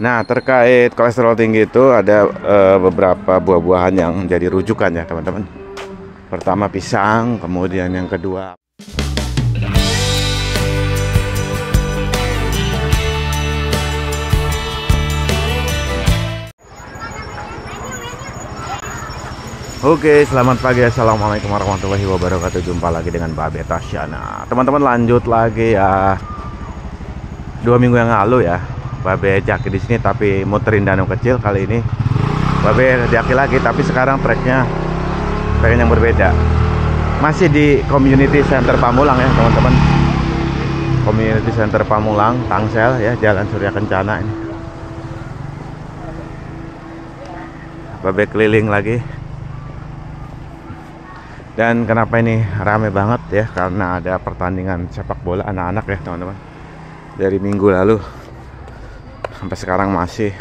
Nah, terkait kolesterol tinggi itu ada beberapa buah-buahan yang jadi rujukan ya teman-teman. Pertama pisang, kemudian yang kedua Oke, selamat pagi. Assalamualaikum warahmatullahi wabarakatuh. Jumpa lagi dengan Babe Tasyana. Teman-teman, lanjut lagi ya. 2 minggu yang lalu ya, Babe jaki di sini tapi muterin danau kecil. Kali ini Babe jaki lagi, tapi sekarang treknya yang berbeda. Masih di Community Center Pamulang ya, teman-teman. Community Center Pamulang, Tangsel ya, Jalan Surya Kencana ini. Babe keliling lagi. Dan kenapa ini rame banget ya, karena ada pertandingan sepak bola anak-anak ya teman-teman. Dari minggu lalu sampai sekarang masih.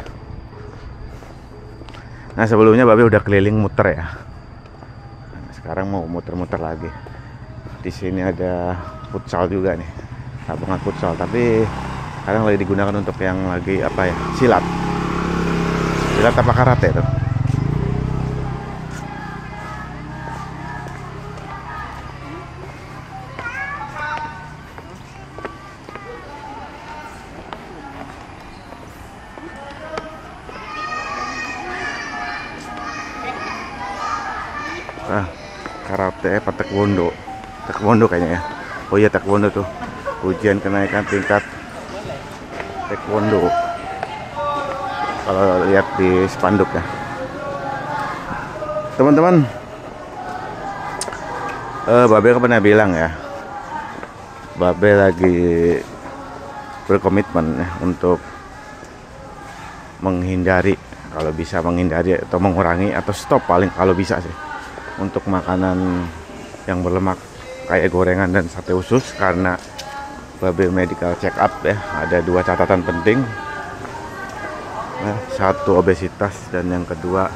Nah, sebelumnya Babe udah keliling muter ya. Nah, sekarang mau muter-muter lagi. Di sini ada futsal juga nih, lapangan futsal, tapi sekarang lagi digunakan untuk yang lagi apa ya, silat apa karate tuh. Karate apa taekwondo kayaknya ya. Oh iya, taekwondo tuh, ujian kenaikan tingkat taekwondo kalau lihat di spanduk ya teman-teman. Babe pernah bilang ya, Babe lagi berkomitmen ya untuk menghindari, kalau bisa menghindari atau mengurangi atau stop paling kalau bisa sih, untuk makanan yang berlemak kayak gorengan dan sate usus, karena Babe medical check up ya, ada 2 catatan penting. Nah, 1 obesitas dan yang kedua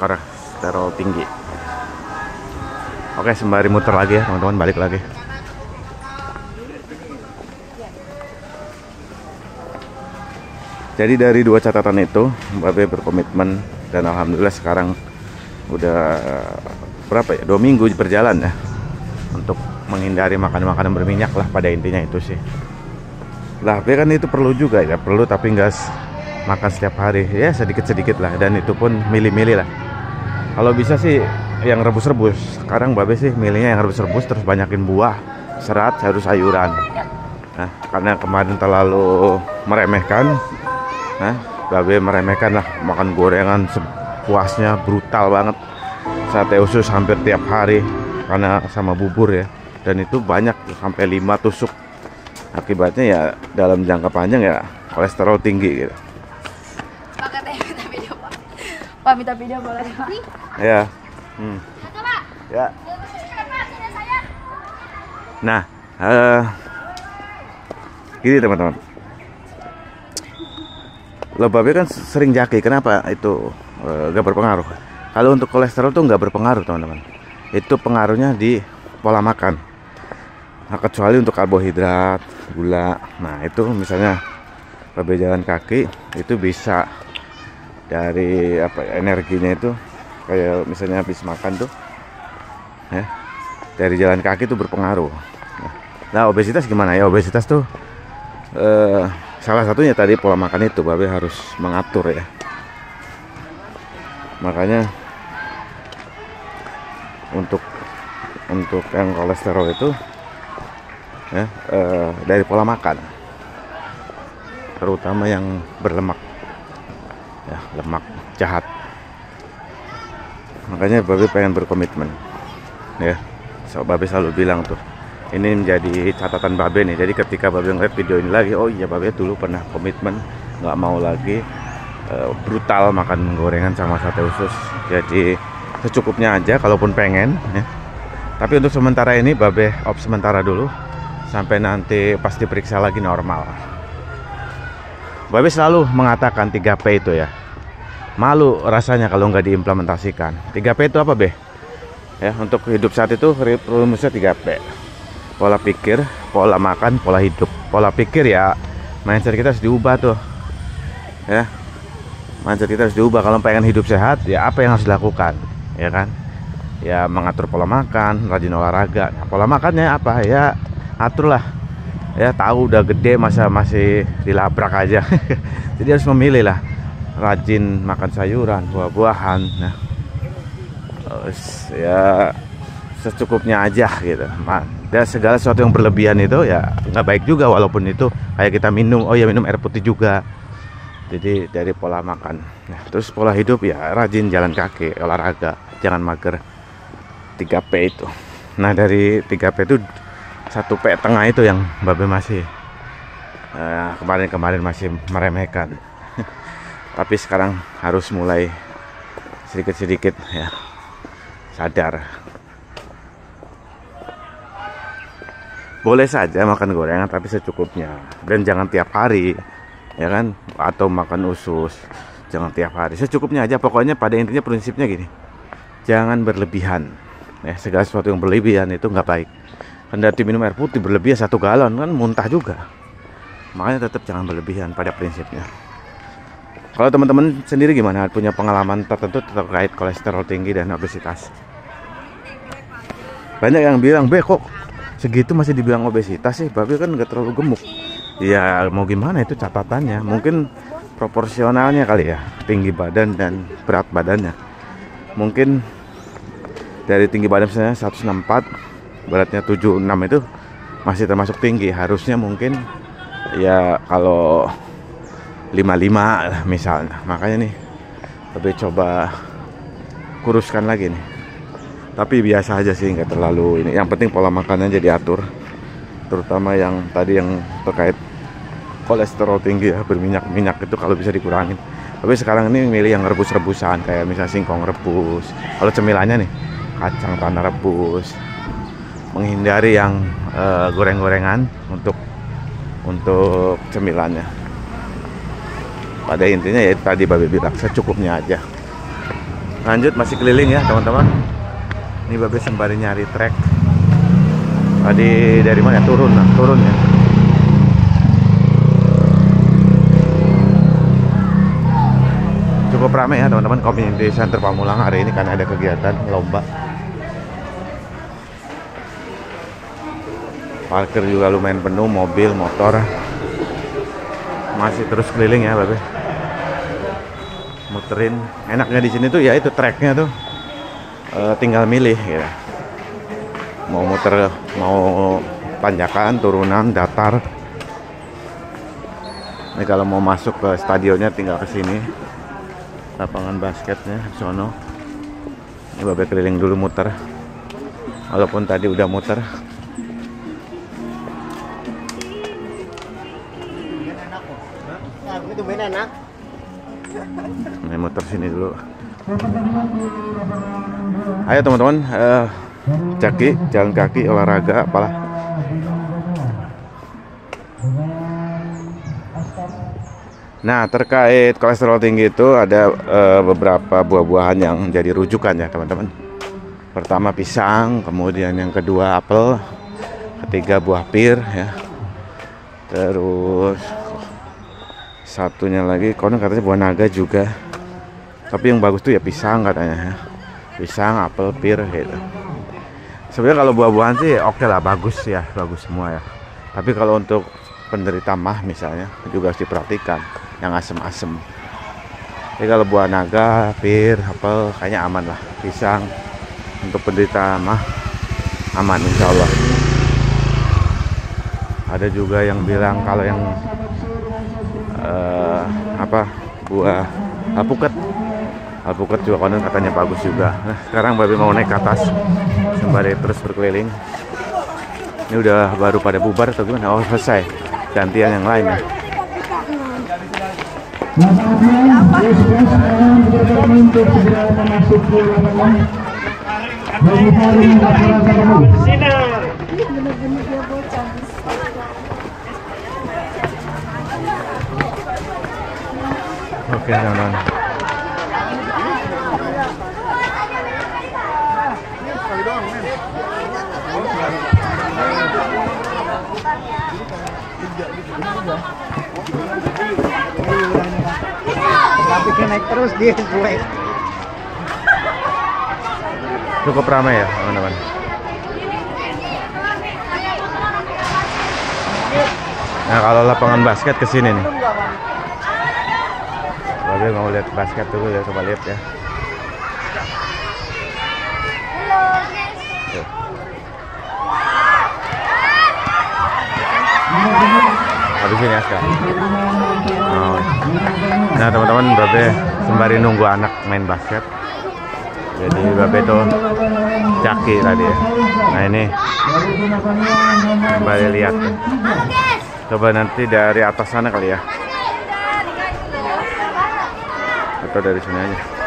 kolesterol tinggi. Oke, sembari muter lagi ya teman-teman, balik lagi. Jadi dari 2 catatan itu Babe berkomitmen, dan alhamdulillah sekarang udah berapa ya, 2 minggu berjalan ya, untuk menghindari makanan-makanan berminyak lah, pada intinya itu sih. Lah, kan itu perlu juga ya, perlu, tapi nggak makan setiap hari ya, sedikit-sedikit lah, dan itu pun milih-milih lah. Kalau bisa sih yang rebus-rebus. Sekarang Babe sih milihnya yang rebus-rebus, terus banyakin buah, serat, sayur-sayuran. Nah, karena kemarin terlalu meremehkan, nah Babe meremehkan lah, makan gorengan puasnya, brutal banget. Sate usus hampir tiap hari karena sama bubur ya, dan itu banyak sampai 5 tusuk. Akibatnya ya dalam jangka panjang ya kolesterol tinggi gitu. Pak, minta video Pak. Pak, minta video boleh Pak? Ya. Ya. Nah, gini teman-teman. Lo Babe kan sering jaki, kenapa itu gak berpengaruh? Kalau untuk kolesterol tuh nggak berpengaruh teman-teman. Itu pengaruhnya di pola makan. Nah, kecuali untuk karbohidrat, gula. Nah, itu misalnya Babe jalan kaki itu bisa dari apa ya, energinya itu kayak misalnya habis makan tuh ya, dari jalan kaki itu berpengaruh. Nah, obesitas gimana ya? Obesitas tuh salah satunya tadi pola makan itu Babe harus mengatur ya. Makanya untuk yang kolesterol itu ya, dari pola makan, terutama yang berlemak ya, lemak jahat. Makanya Babe pengen berkomitmen ya. Babe selalu bilang tuh, ini menjadi catatan Babe nih. Jadi ketika Babe ngeliat video ini lagi, oh iya, Babe dulu pernah komitmen nggak mau lagi brutal makan gorengan sama sate usus. Jadi secukupnya aja kalaupun pengen ya. Tapi untuk sementara ini Babe off sementara dulu, sampai nanti pas diperiksa lagi normal. Babe selalu mengatakan 3P itu ya. Malu rasanya kalau nggak diimplementasikan. 3P itu apa, Be? Ya, untuk hidup saat itu rumusnya 3P. Pola pikir, pola makan, pola hidup. Pola pikir ya mindset kita harus diubah tuh ya. Mindset kita harus diubah. Kalau pengen hidup sehat, ya apa yang harus dilakukan, ya kan? Ya mengatur pola makan, rajin olahraga. Nah, pola makannya apa? Ya aturlah. Ya tahu udah gede masa masih dilabrak aja. Jadi harus memilih lah. Rajin makan sayuran, buah-buahan. Nah, terus ya secukupnya aja gitu. Dan segala sesuatu yang berlebihan itu ya nggak baik juga, walaupun itu kayak kita minum, oh ya minum air putih juga. Jadi dari pola makan. Nah, terus pola hidup ya rajin jalan kaki, olahraga, jangan mager. 3P itu. Nah, dari 3P itu 1P tengah itu yang Babe masih kemarin-kemarin masih meremehkan. Tapi sekarang harus mulai sedikit-sedikit ya sadar. Boleh saja makan gorengan tapi secukupnya, dan jangan tiap hari, ya kan? Atau makan usus, jangan tiap hari, secukupnya aja. Pokoknya pada intinya prinsipnya gini, jangan berlebihan ya. Segala sesuatu yang berlebihan itu nggak baik. Kendati minum air putih berlebihan 1 galon kan muntah juga. Makanya tetap jangan berlebihan pada prinsipnya. Kalau teman-teman sendiri gimana? Punya pengalaman tertentu terkait kolesterol tinggi dan obesitas? Banyak yang bilang, "Be, kok segitu masih dibilang obesitas sih? Babe kan nggak terlalu gemuk." Ya mau gimana, itu catatannya. Mungkin proporsionalnya kali ya, tinggi badan dan berat badannya. Mungkin dari tinggi badan misalnya 164, beratnya 76 itu masih termasuk tinggi. Harusnya mungkin ya kalau 55 lah misalnya. Makanya nih Babe coba kuruskan lagi nih. Tapi biasa aja sih, nggak terlalu ini. Yang penting pola makannya jadi atur. Terutama yang tadi yang terkait kolesterol tinggi ya, berminyak-minyak itu kalau bisa dikurangin. Tapi sekarang ini milih yang rebus-rebusan, kayak misalnya singkong rebus. Kalau cemilannya nih, kacang tanah rebus. Menghindari yang goreng-gorengan untuk cemilannya. Pada intinya ya tadi Babe bilang, secukupnya aja. Lanjut, masih keliling ya teman-teman. Ini Babe sembari nyari trek. Tadi dari mana? Turun ya. Cukup ramai ya teman-teman, Community Center Pamulang hari ini karena ada kegiatan lomba. Parkir juga lumayan penuh, mobil, motor. Masih terus keliling ya Babe. Muterin. Enaknya di sini tuh ya itu treknya tuh. Tinggal milih gitu. Mau muter, mau tanjakan, turunan, datar. Ini kalau mau masuk ke stadionnya tinggal ke sini. Lapangan basketnya sono. Ini Babe keliling dulu muter. Walaupun tadi udah muter. Ini muter sini dulu. Ayo teman-teman, jalan kaki, olahraga, apalah. Nah, terkait kolesterol tinggi itu ada beberapa buah-buahan yang jadi rujukan ya teman-teman. Pertama pisang, kemudian yang kedua apel, ketiga buah pir ya. Terus satunya lagi, konon katanya buah naga juga. Tapi yang bagus tuh ya pisang katanya ya. Pisang, apel, pir gitu. Sebenarnya kalau buah-buahan sih oke lah, bagus ya, bagus semua ya. Tapi kalau untuk penderita mah misalnya juga harus diperhatikan yang asem-asem. Jadi kalau buah naga, pir, apel kayaknya aman lah. Pisang untuk penderita mah aman insya Allah. Ada juga yang bilang kalau yang buah alpukat juga konon katanya bagus juga. Nah, sekarang Babe mau naik ke atas sembari terus berkeliling. Ini udah baru pada bubar atau gimana? Oh, selesai. Gantian yang lain ya. Oke, teman-teman. Grafiknya naik terus dia gue. Cukup ramai ya teman-teman. Nah kalau lapangan basket kesini nih. Babe mau lihat basket dulu ya, coba lihat ya. Tuh. Habis ini ya sekarang. Oh. Nah teman-teman, Babe sembari nunggu anak main basket. Jadi Babe tuh caki tadi ya. Nah ini sembari lihat ya. Coba nanti dari atas sana kali ya, atau dari sini aja.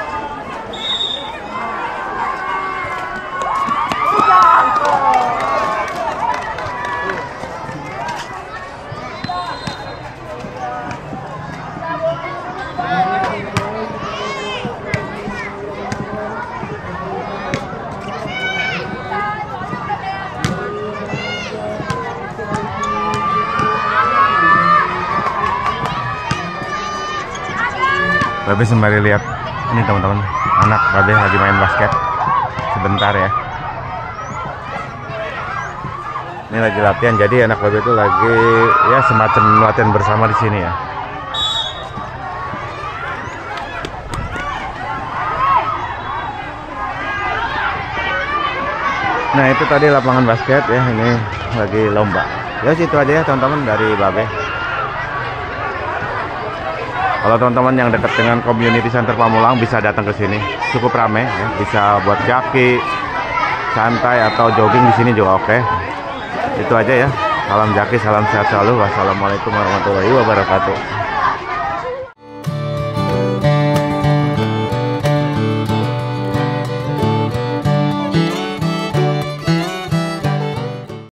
Babe sembari lihat ini teman-teman, anak Babe lagi main basket sebentar ya. Ini lagi latihan, jadi anak Babe itu lagi ya semacam latihan bersama di sini ya. Nah itu tadi lapangan basket ya, ini lagi lomba. Ya situ aja ya teman-teman dari Babe. Kalau teman-teman yang dekat dengan Community Center Pamulang bisa datang ke sini, cukup ramai ya, bisa buat jaki, santai atau jogging di sini juga oke. Itu aja ya. Salam jaki, salam sehat selalu. Wassalamualaikum warahmatullahi wabarakatuh.